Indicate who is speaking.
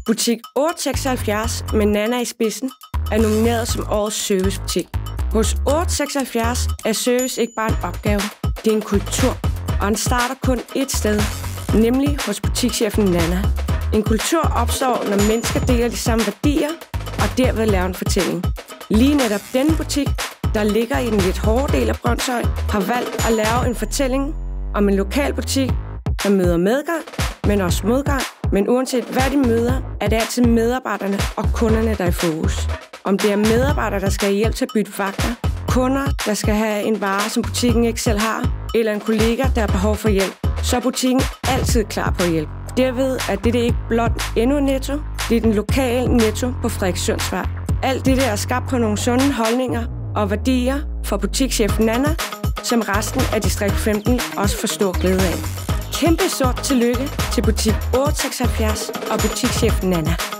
Speaker 1: Butik 876 med Nana i spidsen er nomineret som årets servicebutik. Hos 876 er service ikke bare en opgave, det er en kultur, og den starter kun ét sted, nemlig hos butikschefen Nana. En kultur opstår, når mennesker deler de samme værdier og derved laver en fortælling. Lige netop denne butik, der ligger i den lidt hårde del af Brønshøj, har valgt at lave en fortælling om en lokal butik, der møder medgang, men også modgang. Men uanset hvad de møder, er det altid medarbejderne og kunderne, der er i fokus. Om det er medarbejdere, der skal have hjælp til at bytte vagter, kunder, der skal have en vare, som butikken ikke selv har, eller en kollega, der har behov for hjælp, så er butikken altid klar på hjælp. Derved er det ikke blot endnu Netto, det er den lokale Netto på Frederikssundsvej. Alt det er skabt på nogle sunde holdninger og værdier for butikschef Nana, som resten af Distrikt 15 også får stor glæde af. Kæmpe stort tillykke til butik 876 og butikschef Nana.